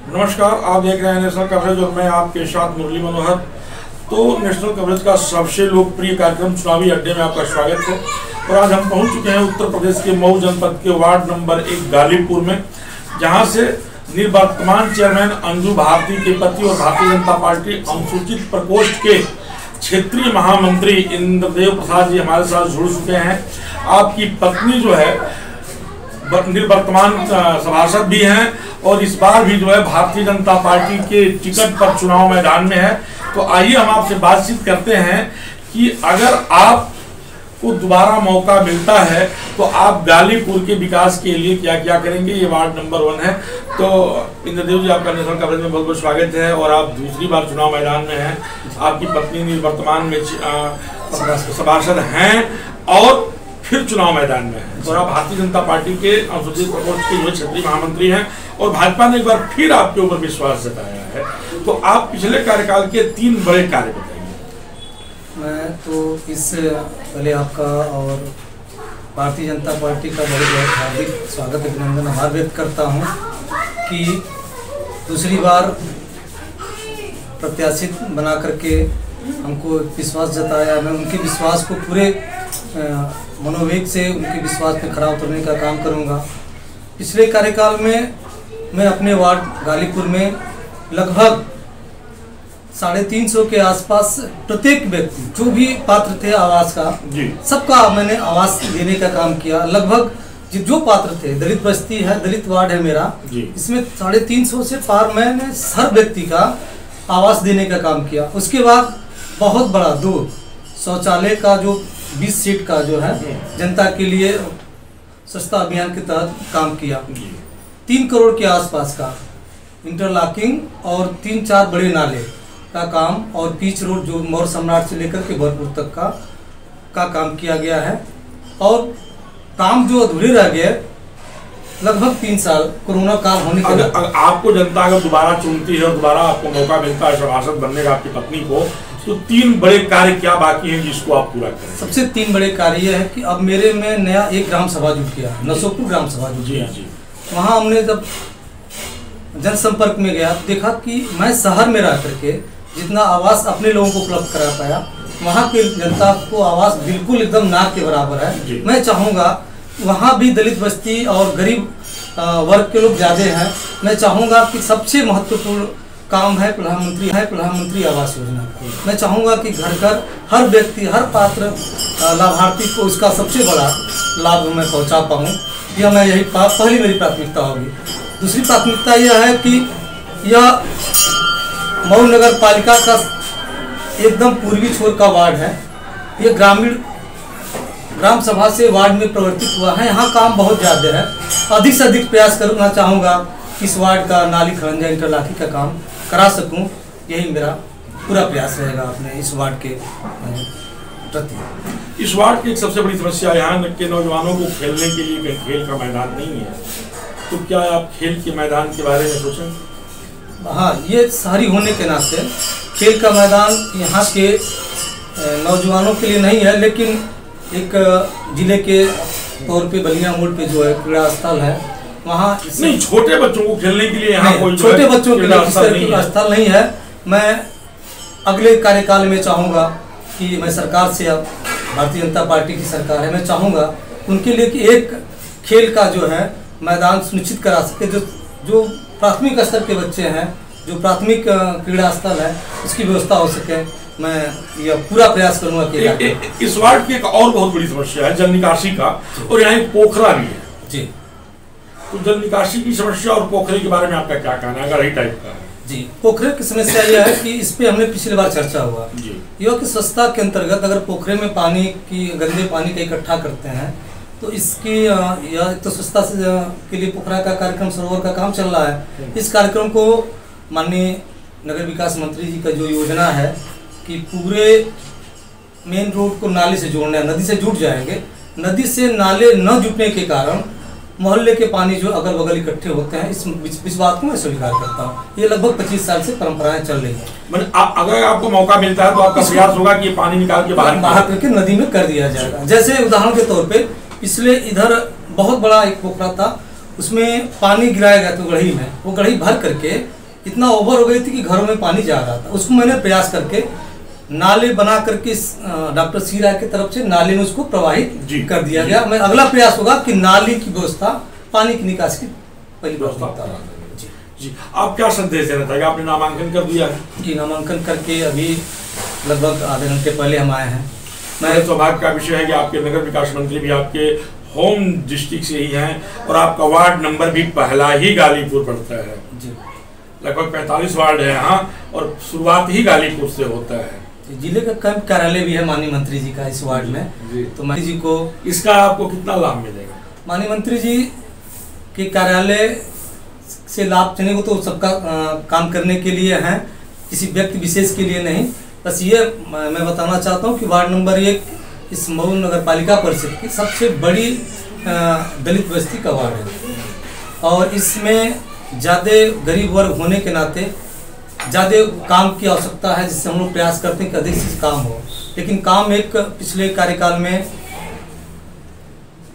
नमस्कार, आप देख रहे हैं नेशनल कवरेज और मैं आपके साथ मुरली मनोहर। तो नेशनल कवरेज का सबसे लोकप्रिय कार्यक्रम चुनावी अड्डे में आपका स्वागत है। और आज हम पहुंच चुके हैं उत्तर प्रदेश के मऊ जनपद के वार्ड नंबर 1 गालीपुर में, जहां से निवर्तमान चेयरमैन अंजू भारती के पति और भारतीय जनता पार्टी अनुसूचित प्रकोष्ठ के क्षेत्रीय महामंत्री इंद्रदेव प्रसाद जी हमारे साथ जुड़ चुके हैं। आपकी पत्नी जो है निवर्तमान सभासद भी हैं और इस बार भी जो है भारतीय जनता पार्टी के टिकट पर चुनाव मैदान में है। तो आइए हम आपसे बातचीत करते हैं कि अगर आपको दोबारा मौका मिलता है तो आप गालीपुर के विकास के लिए क्या क्या करेंगे। ये वार्ड नंबर 1 है। तो इंद्रदेव जी, आपका नेशनल कवरेज में बहुत बहुत स्वागत है। और आप दूसरी बार चुनाव मैदान में हैं, आपकी पत्नी निवर्तमान में सभासद हैं और फिर चुनाव मैदान में है। तो आप भारतीय जनता पार्टी के अनुसूचित प्रकोष्ठ के जो क्षेत्रीय महामंत्री हैं और भाजपा ने एक बार फिर आपके ऊपर विश्वास जताया है। तो आप पिछले कार्यकाल के 3 बड़े कार्य बताइए। मैं तो इस पहले आपका और भारतीय जनता पार्टी का बहुत बहुत हार्दिक स्वागत अभिनंदन आभार व्यक्त करता हूं कि दूसरी बार प्रत्याशी बना करके हमको विश्वास जताया। मैं उनके विश्वास को पूरे मनोवेग से उनके विश्वास पे खरा उतरने का काम करूंगा। पिछले कार्यकाल में मैं अपने वार्ड गालीपुर में लगभग 350 के आसपास प्रत्येक व्यक्ति जो भी पात्र थे आवास का, सबका मैंने आवास देने का काम किया। लगभग जो पात्र थे, दलित बस्ती है, दलित वार्ड है मेरा, इसमें 350 से पार मैंने हर व्यक्ति का आवास देने का काम किया। उसके बाद बहुत बड़ा 2 शौचालय का जो 20 सीट का जो है जनता के लिए स्वच्छता अभियान के तहत काम किया। 3 करोड़ के आसपास का इंटरलॉकिंग और 3-4 बड़े नाले का काम और पीच रोड जो मौर्य सम्राट से लेकर के भरतपुर तक का काम किया गया है। और काम जो अधूरे रह गए लगभग 3 साल कोरोना काल होने के बाद आपको जनता अगर दोबारा चुनती है और दोबारा आपको मौका मिलता है सभासद बनने का आपकी पत्नी को, तो 3 बड़े कार्य क्या बाकी हैं जिसको आप पूरा करें? सबसे 3 बड़े कार्य यह है कि अब मेरे में नया एक ग्राम सभा जुट किया, नसोपुर ग्राम सभा जुट किया। वहाँ हमने जब जनसंपर्क में गया देखा कि मैं शहर में रह करके जितना आवास अपने लोगों को उपलब्ध करा पाया, वहाँ की जनता को आवास बिल्कुल एकदम ना के बराबर है। मैं चाहूँगा वहाँ भी दलित बस्ती और गरीब वर्ग के लोग ज़्यादा हैं। मैं चाहूँगा कि सबसे महत्वपूर्ण काम है प्रधानमंत्री आवास योजना। मैं चाहूँगा कि घर घर हर व्यक्ति, हर पात्र लाभार्थी को इसका सबसे बड़ा लाभ मैं पहुँचा पाऊँ। यह मैं यही पहली मेरी प्राथमिकता होगी। दूसरी प्राथमिकता यह है कि यह मऊ नगर पालिका का एकदम पूर्वी छोर का वार्ड है। ये ग्रामीण ग्राम सभा से वार्ड में प्रवर्तित हुआ है। यहाँ काम बहुत ज़्यादा है। अधिक से अधिक प्रयास करना चाहूँगा इस वार्ड का नाली खरंजा इंटरलॉकिंग का काम करा सकूं। यही मेरा पूरा प्रयास रहेगा अपने इस वार्ड के प्रति। इस वार्ड की एक सबसे बड़ी समस्या यहाँ के नौजवानों को खेलने के लिए खेल का मैदान नहीं है। तो क्या आप खेल के मैदान के बारे में सोचें? हाँ, ये शहरी होने के नाते खेल का मैदान यहाँ के नौजवानों के लिए नहीं है, लेकिन एक जिले के तौर पे बलिया मोड़ पे जो है क्रीड़ा स्थल है, वहाँ नहीं, छोटे बच्चों को खेलने के लिए यहाँ कोई छोटे बच्चों के लिए स्थल नहीं है। मैं अगले कार्यकाल में चाहूँगा कि मैं सरकार से, अब भारतीय जनता पार्टी की सरकार है, मैं चाहूँगा उनके लिए कि एक खेल का जो है मैदान सुनिश्चित करा सके। जो प्राथमिक स्तर के बच्चे हैं, जो प्राथमिक क्रीड़ा स्थल है, उसकी व्यवस्था हो सके। मैं यह पूरा प्रयास करूँगा कि इस वार्ड की एक और बहुत बड़ी समस्या है जल निकासी का, और यहाँ एक पोखरा भी है जी। तो जल निकासी की समस्या और पोखरे के बारे में आपका क्या कहना है? अगर यही टाइप का है जी, पोखरे की समस्या यह है कि इस पे हमने पिछली बार चर्चा हुआ जी। यह कि स्वच्छता के अंतर्गत अगर पोखरे में पानी की गंदे पानी का इकट्ठा करते हैं तो इसकी यह तो स्वच्छता से के लिए पोखरा का कार्यक्रम सरोवर का काम चल रहा है। इस कार्यक्रम को माननीय नगर विकास मंत्री जी का जो योजना है कि पूरे मेन रोड को नाले से जोड़ना है, नदी से जुट जाएंगे। नदी से नाले न जुटने के कारण मोहल्ले के पानी जो अगल बगल इकट्ठे होते हैं, इस बात को मैं स्वीकार करता हूँ। ये लगभग 25 साल से परंपराएं चल रही हैं। अगर आपको मौका मिलता है तो आपका प्रयास होगा कि ये पानी निकाल के बाहर करके नदी में कर दिया जाएगा। जैसे उदाहरण के तौर पे पिछले इधर बहुत बड़ा एक पोखरा था, उसमें पानी गिराया गया तो गढ़ी में, वो गढ़ी भर करके इतना ओवर हो गई थी कि घरों में पानी जा रहा था। उसको मैंने प्रयास करके नाले बना करके डॉक्टर सी राय की तरफ से नाले में उसको प्रवाहित कर दिया गया। मैं अगला प्रयास होगा कि नाली की व्यवस्था, पानी की निकासी की पहली व्यवस्था। जी, आप क्या संदेश देना चाहेंगे? आपने नामांकन कर दिया है? जी, नामांकन करके अभी लगभग आधे घंटे पहले हम आए हैं। मैं सौभाग्य का विषय है कि आपके नगर विकास मंत्री भी आपके होम डिस्ट्रिक्ट से ही हैं और आपका वार्ड नंबर भी पहला ही गालीपुर पड़ता है। जी, लगभग 45 वार्ड है यहाँ और शुरुआत ही गालीपुर से होता है। जिले का कैंप कार्यालय भी है माननीय मंत्री जी का इस वार्ड में। तो मंत्री जी को इसका आपको कितना लाभ मिलेगा? माननीय मंत्री जी के कार्यालय से लाभ देने को तो सबका काम करने के लिए हैं, किसी व्यक्ति विशेष के लिए नहीं। बस ये मैं बताना चाहता हूँ कि वार्ड नंबर 1 इस मऊ नगर पालिका परिषद की सबसे बड़ी दलित बस्ती का वार्ड है और इसमें ज़्यादा गरीब वर्ग होने के नाते ज़्यादा काम की आवश्यकता है, जिससे हम लोग प्रयास करते हैं कि अधिक से काम हो। लेकिन काम एक पिछले कार्यकाल में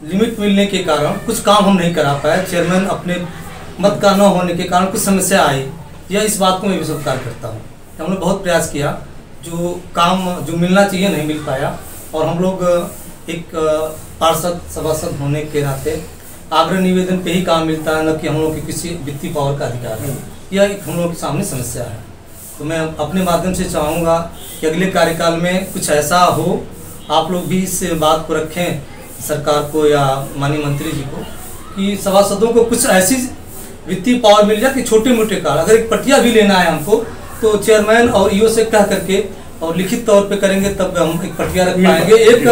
लिमिट मिलने के कारण कुछ काम हम नहीं करा पाए। चेयरमैन अपने मत का न होने के कारण कुछ समस्या आई, या इस बात को मैं भी स्वीकार करता हूँ। हमने बहुत प्रयास किया, जो काम जो मिलना चाहिए नहीं मिल पाया और हम लोग एक पार्षद सभासद होने के नाते आग्रह निवेदन पे ही काम मिलता है, न कि हम लोग की किसी वित्तीय पावर का अधिकार है। यह एक हम लोग के सामने समस्या है। तो मैं अपने माध्यम से चाहूँगा कि अगले कार्यकाल में कुछ ऐसा हो, आप लोग भी इस बात को रखें सरकार को या माननीय मंत्री जी को, कि सभासदों को कुछ ऐसी वित्तीय पावर मिल जाए कि छोटे मोटे कार्य, अगर एक पटिया भी लेना है हमको तो चेयरमैन और ईओ से कह करके और लिखित तौर पे करेंगे, तब हम एक पटिया रख पाएंगे, एक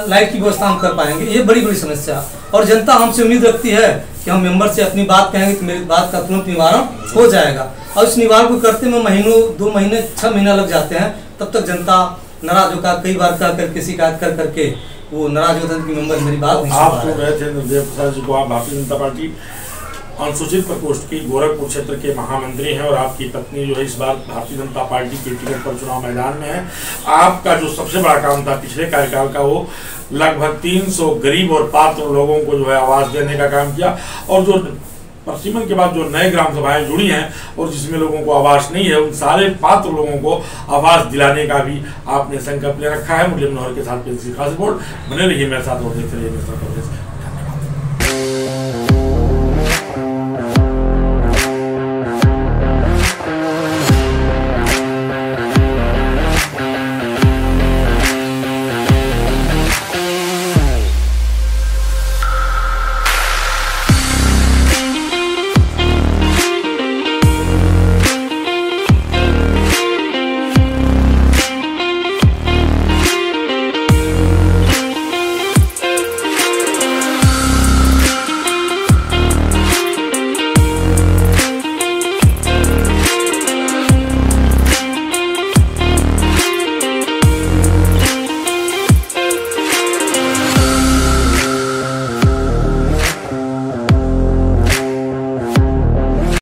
लाइट की व्यवस्था हम कर पाएंगे। ये बड़ी बड़ी समस्या और जनता हमसे उम्मीद रखती है कि हम मेंबर से अपनी बात कहेंगे तो मेरी बात का तुरंत निवारण हो जाएगा। और इस निवारण को करते में महीनों 2 महीने 6 महीना लग जाते हैं, तब तक जनता नाराज होकर कई बार कह करके शिकायत कर करके वो नाराज होते हैं कि मेंबर मेरी बात नहीं सुन रहा है। आप सुन रहे थे निर्देव प्रसाद जी को, आप भारतीय जनता पार्टी अनुसूचित प्रकोष्ठ की गोरखपुर क्षेत्र के महामंत्री हैं और आपकी पत्नी जो है इस बार भारतीय जनता पार्टी के टिकट पर चुनाव मैदान में है। आपका जो सबसे बड़ा काम था पिछले कार्यकाल का, वो लगभग 300 गरीब और पात्र लोगों को जो है आवास देने का काम किया और जो प्रसिमन के बाद जो नए ग्राम सभाएं जुड़ी हैं और जिसमें लोगों को आवास नहीं है, उन सारे पात्र लोगों को आवास दिलाने का भी आपने संकल्प ले रखा है। मुरली मनोहर के साथ खास रिपोर्ट बने रहिए मेरे साथ और देखते रहिए नेशनल कवरेज।